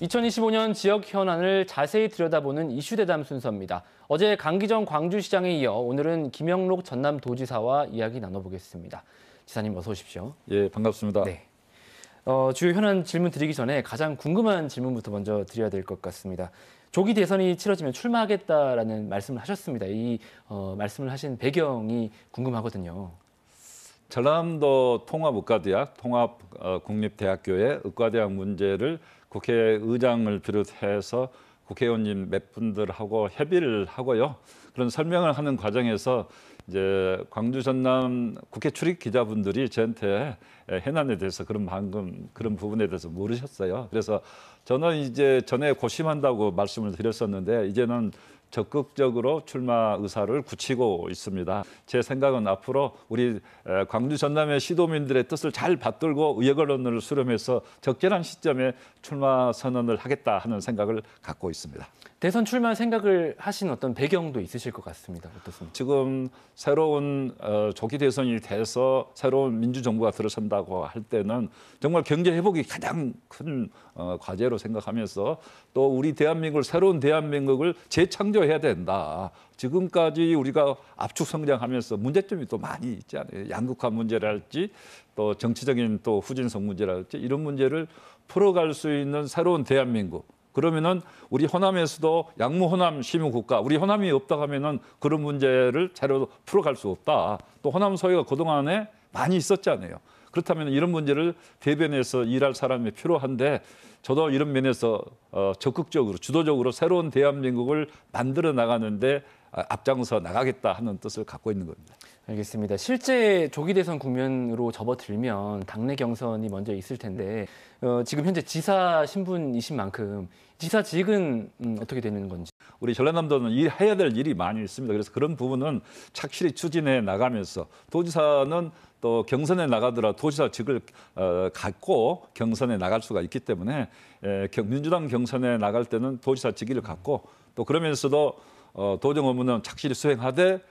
2025년 지역 현안을 자세히 들여다보는 이슈대담 순서입니다. 어제 강기정 광주시장에 이어 오늘은 김영록 전남도지사와 이야기 나눠보겠습니다. 지사님 어서 오십시오. 예, 반갑습니다. 네. 주요 현안 질문 드리기 전에 가장 궁금한 질문부터 먼저 드려야 될 것 같습니다. 조기 대선이 치러지면 출마하겠다라는 말씀을 하셨습니다. 이 말씀을 하신 배경이 궁금하거든요. 전남도 통합의과대학, 통합국립대학교의 의과대학 문제를 국회의장을 비롯해서 국회의원님 몇 분들하고 협의를 하고요. 그런 설명을 하는 과정에서 이제 광주 전남 국회 출입 기자분들이 저한테 현안에 대해서 그런 부분에 대해서 물으셨어요. 그래서 저는 이제 전에 고심한다고 말씀을 드렸었는데 이제는 적극적으로 출마 의사를 굳히고 있습니다. 제 생각은 앞으로 우리 광주 전남의 시도민들의 뜻을 잘 받들고 의회 언론을 수렴해서 적절한 시점에 출마 선언을 하겠다 하는 생각을 갖고 있습니다. 대선 출마 생각을 하신 어떤 배경도 있으실 것 같습니다. 어떻습니까? 지금 새로운 조기 대선이 돼서 새로운 민주정부가 들어선다고 할 때는 정말 경제 회복이 가장 큰 과제로 생각하면서 또 우리 대한민국을 새로운 대한민국을 재창조해야 된다. 지금까지 우리가 압축 성장하면서 문제점이 또 많이 있지 않아요. 양극화 문제랄지 또 정치적인 또 후진성 문제랄지 이런 문제를 풀어갈 수 있는 새로운 대한민국. 그러면은 우리 호남에서도 양무 호남 시민 국가, 우리 호남이 없다 하면은 그런 문제를 제대로 풀어갈 수 없다. 또 호남 소외가 그동안에 많이 있었잖아요. 그렇다면 이런 문제를 대변해서 일할 사람이 필요한데 저도 이런 면에서 적극적으로 주도적으로 새로운 대한민국을 만들어 나가는데 앞장서 나가겠다 하는 뜻을 갖고 있는 겁니다. 알겠습니다. 실제 조기 대선 국면으로 접어들면 당내 경선이 먼저 있을 텐데 지금 현재 지사 신분이신 만큼 지사직은 어떻게 되는 건지. 우리 전라남도는 해야 될 일이 많이 있습니다. 그래서 그런 부분은 착실히 추진해 나가면서 도지사는 또 경선에 나가더라 도지사직을 갖고 경선에 나갈 수가 있기 때문에 민주당 경선에 나갈 때는 도지사직을 갖고 또 그러면서도 도정 업무는 착실히 수행하되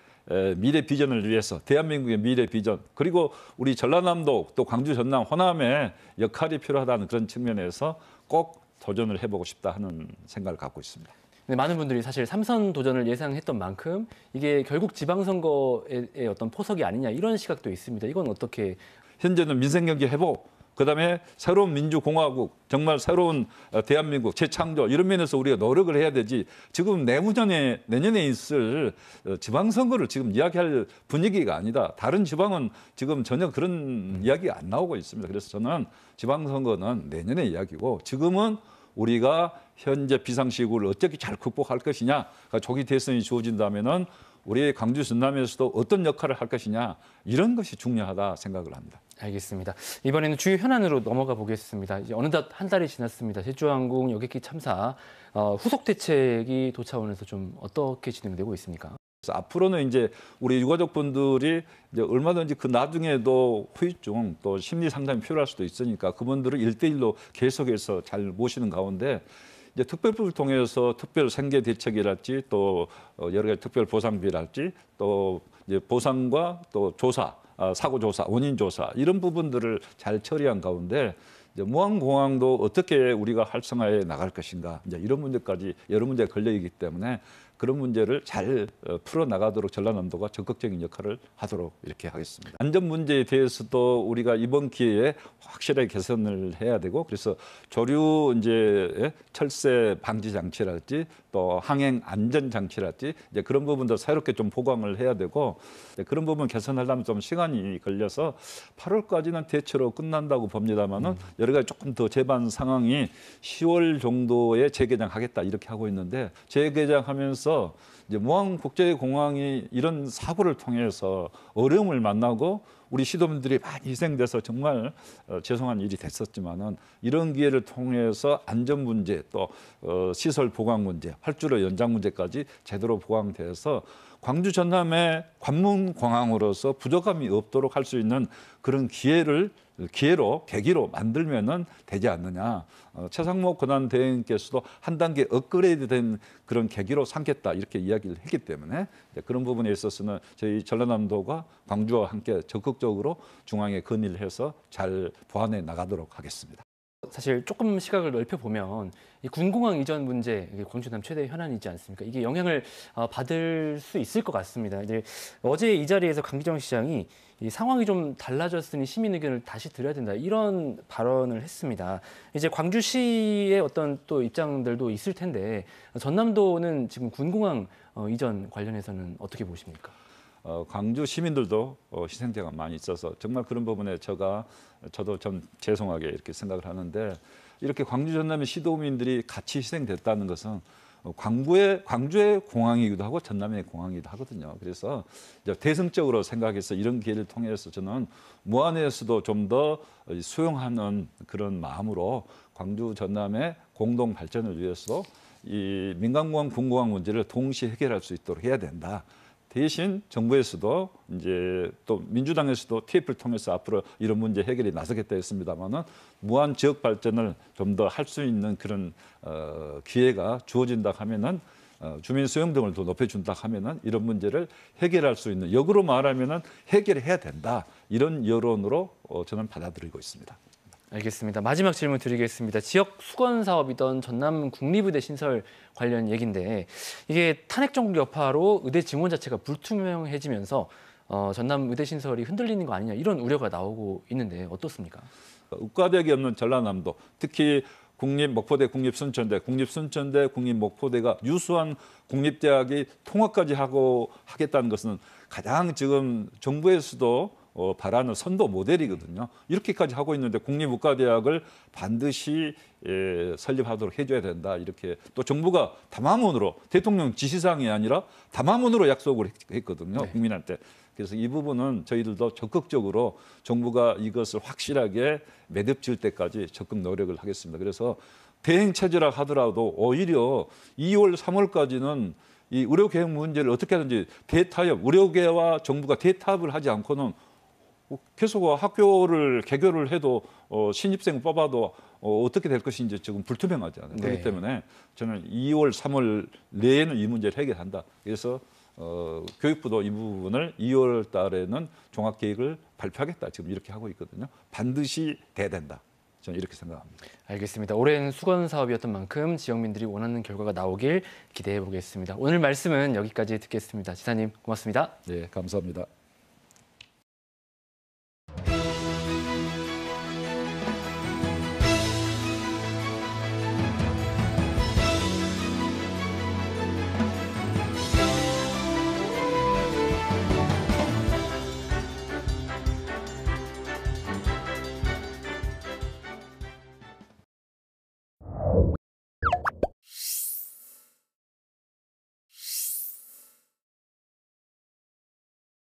미래 비전을 위해서 대한민국의 미래 비전 그리고 우리 전라남도 또 광주 전남 호남의 역할이 필요하다는 그런 측면에서 꼭 도전을 해보고 싶다 하는 생각을 갖고 있습니다. 네, 많은 분들이 사실 삼선 도전을 예상했던 만큼 이게 결국 지방선거의 어떤 포석이 아니냐 이런 시각도 있습니다. 이건 어떻게? 현재는 민생경제 회복, 그다음에 새로운 민주공화국, 정말 새로운 대한민국 재창조 이런 면에서 우리가 노력을 해야 되지 지금 내년에 있을 지방선거를 지금 이야기할 분위기가 아니다. 다른 지방은 지금 전혀 그런 이야기가 안 나오고 있습니다. 그래서 저는 지방선거는 내년의 이야기고 지금은 우리가 현재 비상시국을 어떻게 잘 극복할 것이냐, 그러니까 조기 대선이 주어진다면은 우리 광주 전남에서도 어떤 역할을 할 것이냐 이런 것이 중요하다 생각을 합니다. 알겠습니다. 이번에는 주요 현안으로 넘어가 보겠습니다. 이제 어느덧 한 달이 지났습니다. 제주항공 여객기 참사 후속 대책이 도차원에서 좀 어떻게 진행되고 있습니까? 그래서 앞으로는 이제 우리 유가족분들이 이제 얼마든지 그 나중에도 후유증 또 심리 상담이 필요할 수도 있으니까 그분들을 1대1로 계속해서 잘 모시는 가운데 이제 특별법을 통해서 특별 생계 대책이랄지 또 여러 가지 특별 보상비랄지 또 이제 보상과 또 조사, 사고 조사, 원인 조사 이런 부분들을 잘 처리한 가운데 이제 무항공항도 어떻게 우리가 활성화해 나갈 것인가 이제 이런 문제까지 여러 문제가 걸려 있기 때문에 그런 문제를 잘 풀어 나가도록 전라남도가 적극적인 역할을 하도록 이렇게 하겠습니다. 안전 문제에 대해서도 우리가 이번 기회에 확실하게 개선을 해야 되고 그래서 조류 이제 철새 방지 장치랄지 또 항행 안전 장치랄지 이제 그런 부분도 새롭게 좀 보강을 해야 되고 그런 부분 개선하려면 좀 시간이 걸려서 8월까지는 대체로 끝난다고 봅니다만은 여러 가지 조금 더 제반 상황이 10월 정도에 재개장하겠다 이렇게 하고 있는데 재개장하면서 이제 무항국제공항이 이런 사고를 통해서 어려움을 만나고 우리 시도민들이 많이 희생돼서 정말 죄송한 일이 됐었지만은 이런 기회를 통해서 안전 문제 또 시설 보강 문제, 활주로 연장 문제까지 제대로 보강돼서 광주 전남의 관문공항으로서 부족함이 없도록 할 수 있는 그런 계기로 만들면은 되지 않느냐. 최상목 권한대행께서도 한 단계 업그레이드된 그런 계기로 삼겠다 이렇게 이야기를 했기 때문에 그런 부분에 있어서는 저희 전라남도가 광주와 함께 적극적으로 중앙에 건의를 해서 잘 보완해 나가도록 하겠습니다. 사실 조금 시각을 넓혀 보면 이 군공항 이전 문제, 이게 광주 남 최대 현안이지 않습니까? 이게 영향을 받을 수 있을 것 같습니다. 이제 어제 이 자리에서 강기정 시장이 이 상황이 좀 달라졌으니 시민 의견을 다시 들어야 된다 이런 발언을 했습니다. 이제 광주시의 어떤 또 입장들도 있을 텐데 전남도는 지금 군공항 이전 관련해서는 어떻게 보십니까? 광주 시민들도 희생자가 많이 있어서 정말 그런 부분에 저도 좀 죄송하게 이렇게 생각을 하는데 이렇게 광주 전남의 시도민들이 같이 희생됐다는 것은 광주의 공항이기도 하고 전남의 공항이기도 하거든요. 그래서 이제 대승적으로 생각해서 이런 기회를 통해서 저는 무안에서도 좀 더 수용하는 그런 마음으로 광주 전남의 공동 발전을 위해서 이 민간공항, 군공항 문제를 동시에 해결할 수 있도록 해야 된다. 대신 정부에서도 이제 또 민주당에서도 TF를 통해서 앞으로 이런 문제 해결이 나서겠다 했습니다만은 무한 지역 발전을 좀 더 할 수 있는 그런 기회가 주어진다 하면은 주민 수용 등을 더 높여준다 하면은 이런 문제를 해결할 수 있는 역으로 말하면은 해결해야 된다 이런 여론으로 저는 받아들이고 있습니다. 알겠습니다. 마지막 질문 드리겠습니다. 지역 수건 사업이던 전남 국립의대 신설 관련 얘기인데 이게 탄핵 정국 여파로 의대 증원 자체가 불투명해지면서 전남 의대 신설이 흔들리는 거 아니냐 이런 우려가 나오고 있는데 어떻습니까? 의과대학이 없는 전라남도, 특히 국립목포대, 국립순천대, 국립목포대가 유수한 국립대학이 통합까지 하겠다는 것은 가장 지금 정부에서도 바라는 선도 모델이거든요. 이렇게까지 하고 있는데 국립의과대학을 반드시 설립하도록 해줘야 된다. 이렇게 또 정부가 담화문으로 대통령 지시사항이 아니라 담화문으로 약속을 했거든요. 네. 국민한테. 그래서 이 부분은 저희들도 적극적으로 정부가 이것을 확실하게 매듭 지을 때까지 적극 노력을 하겠습니다. 그래서 대행체제라 하더라도 오히려 2월, 3월까지는 이 의료개혁 문제를 어떻게 하든지 대타협, 의료계와 정부가 대타협을 하지 않고는 계속 학교를 개교를 해도 신입생 뽑아도 어떻게 될 것인지 지금 불투명하잖아요. 네. 그렇기 때문에 저는 2월, 3월 내에는 이 문제를 해결한다. 그래서 교육부도 이 부분을 2월 달에는 종합계획을 발표하겠다. 지금 이렇게 하고 있거든요. 반드시 돼야 된다. 저는 이렇게 생각합니다. 알겠습니다. 오랜 수건 사업이었던 만큼 지역민들이 원하는 결과가 나오길 기대해 보겠습니다. 오늘 말씀은 여기까지 듣겠습니다. 지사님 고맙습니다. 네, 감사합니다.